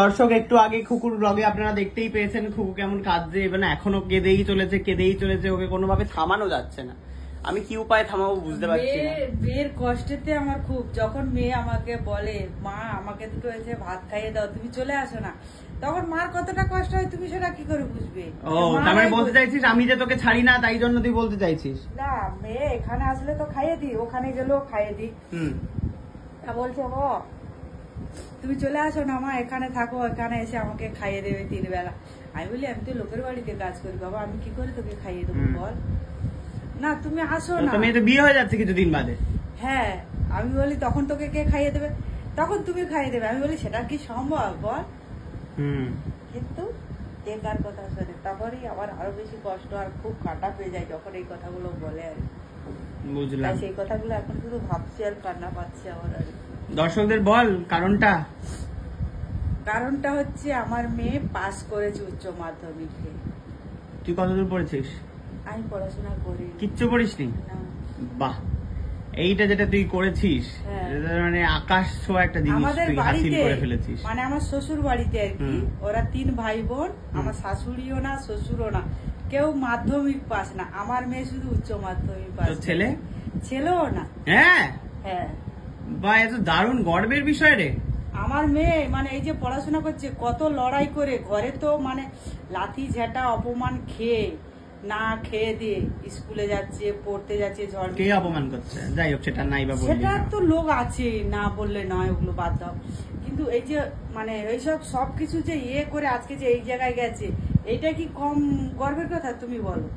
দর্শক একটু আগে খুকুর ব্লগে আপনারা দেখতেই পেয়েছেন খুকু কেমন কাঁদছে, এবং এখনো কেঁদেই চলেছে, ওকে কোনোভাবে থামানো যাচ্ছে না। আমি কি উপায় থামাবো বুঝতে পারছি না। মেয়ের কষ্টেতে আমার খুব, যখন মেয়ে আমাকে বলে মা আমাকে দুটো এসে ভাত খাইয়ে দাও, তুমি চলে আসো না, তখন মার কতটা কষ্ট হয় তুমি সেটা কি করে বুঝবে? ও তার বলতে চাইছিস আমি যে তোকে ছাড়ি না তাই জন্য তুই বলতে চাইছিস? না, মেয়ে এখানে আসলে তো খাইয়ে দিই, ওখানে গেলেও খাইয়ে দিই। বলছে ও তুমি চলে আসো না মা, এখানে থাকো, এখানে এসে আমাকে খাইয়ে দেবে 3 বেলা। আমি বলি আমি তো লোকের বাড়িতে কাজ করি বাবা, আমি কি করে তোকে খাইয়ে দেবো বল? না তুমি আসো না, মেয়ে তো বিয়ে হয়ে যাচ্ছে কিছুদিন বাদে। হ্যাঁ আমি বলি তখন তোকে কে খাইয়ে দেবে? তখন তুমি খাইয়ে দেবে। আমি বলি সেটা কি সম্ভব বল? কিন্তু একার কথা শোনে, তখনই আমার আরো বেশি কষ্ট আর খুব কাটা পেয়ে যায় যখন এই কথাগুলো বলে। আর বুঝলাম, সেই কথাগুলো এখন শুধু ভাবছি আর কান্না পাচ্ছে আমার। আর দর্শকদের বল কারণটা। কারণটা হচ্ছে আমার মেয়ে পাস করেছে উচ্চ মাধ্যমিকে। তুই কতদূর পড়েছিস? আমি পড়াশোনা করি। কিচ্ছু পড়িসনি? বাহ, এইটা যেটা তুই করেছিস মানে আকাশ ছোঁয়া একটা জিনিস তুই হাসিল করে ফেলেছিস। মানে আমার শ্বশুর বাড়িতে আর কি, ওরা 3 ভাই বোন, আমার শাশুড়িও না শ্বশুরও না, কেউ মাধ্যমিক পাস না, আমার মেয়ে শুধু উচ্চ মাধ্যমিক পাস। ছেলে? ছেলেও না। হ্যাঁ হ্যাঁ, বা এত দারুণ গর্বের বিষয় রে। আমার মেয়ে মানে এই যে পড়াশোনা করছে, কত লড়াই করে, ঘরে তো মানে লাথি ঝাঁটা অপমান খেয়ে না খেয়ে দিয়ে স্কুলে যাচ্ছে, পড়তে যাচ্ছে, ঝড়। কে অপমান করছে? যাই হোক সেটা নাই বা বললি, সেটা তো লোক আছে, না বললে নয়, ওগুলো বাদ দাও। কিন্তু এই যে মানে এইসব সবকিছু যে করে আজকে যে এই জায়গায় গেছে, এইটা কি কম গর্বের কথা তুমি বলো?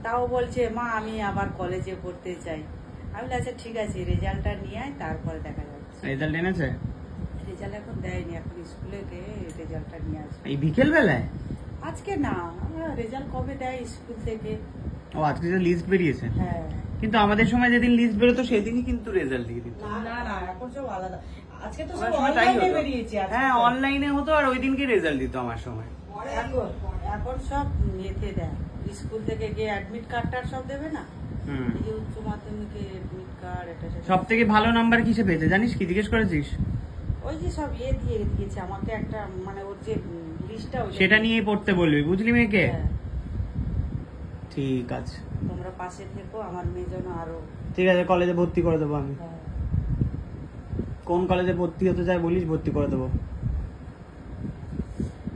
তাও বলছে মা আমি আবার কলেজে পড়তে চাই। আমি বলি আচ্ছা ঠিক আছে, রেজাল্টটা নিয়ে আয়, তারপরে দেখা যাচ্ছে। রেজাল্ট এনেছে? রেজাল্ট এখন দেয়নি, এখন স্কুলে গিয়ে রেজাল্টটা নিয়ে আসবে। এই বিকেল বেলায়? আজকে না, রেজাল্ট কবে দেয় স্কুল থেকে? ও আজকে যে লিস্ট বেরিয়েছে। হ্যাঁ, কিন্তু আমাদের সময় যেদিন লিস্ট বেরোতো সেদিনই কিন্তু রেজাল্ট দিয়ে দিত। না না, এখন সব আলাদা। আজকে তো সব অনলাইনে বেরিয়েছে। হ্যাঁ অনলাইনে হতো, আর ওই দিনকে রেজাল্ট দিত আমার সময়। এখন সব এতে দেয়, স্কুল থেকে গিয়ে অ্যাডমিট কার্ডটা সব দেবে না, এই যে উচ্চ মাধ্যমিকে অ্যাডমিট কার্ড, এটা সব থেকে ভালো নাম্বার কিসে পেয়েছে জানিস? কি জিজ্ঞেস করেছিস? ওই যে সব দিয়ে দিয়েছে আমাকে একটা, মানে ওর যে লিস্টটা, সেটা নিয়ে পড়তে বলবি, বুঝলি মেয়েকে? ঠিক আছে, তোমরা পাশে থেকো, আমার মেয়ে যেন আরো। ঠিক আছে, কলেজে ভর্তি করে দেবো আমি। কোন কলেজে ভর্তি হতে চাই বলিস, ভর্তি করে দেবো।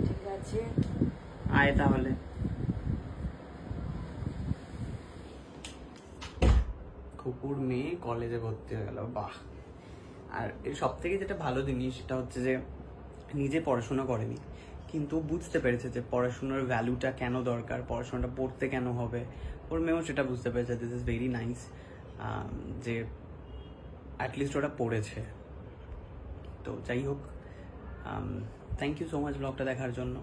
ঠিক আছে, আয় তাহলে। খুকুর মেয়ে কলেজে ভর্তি হয়ে গেল, বাহ। আর এর সব থেকে যেটা ভালো জিনিস সেটা হচ্ছে যে নিজে পড়াশোনা করেনি, কিন্তু বুঝতে পেরেছে যে পড়াশোনার ভ্যালুটা কেন দরকার, পড়াশোনাটা পড়তে কেন হবে। ওর মেয়েও সেটা বুঝতে পেরেছে। দিস ইজ ভেরি নাইস যে অ্যাটলিস্ট ওরা পড়েছে। তো যাই হোক, থ্যাংক ইউ সো মাচ ব্লগটা দেখার জন্য।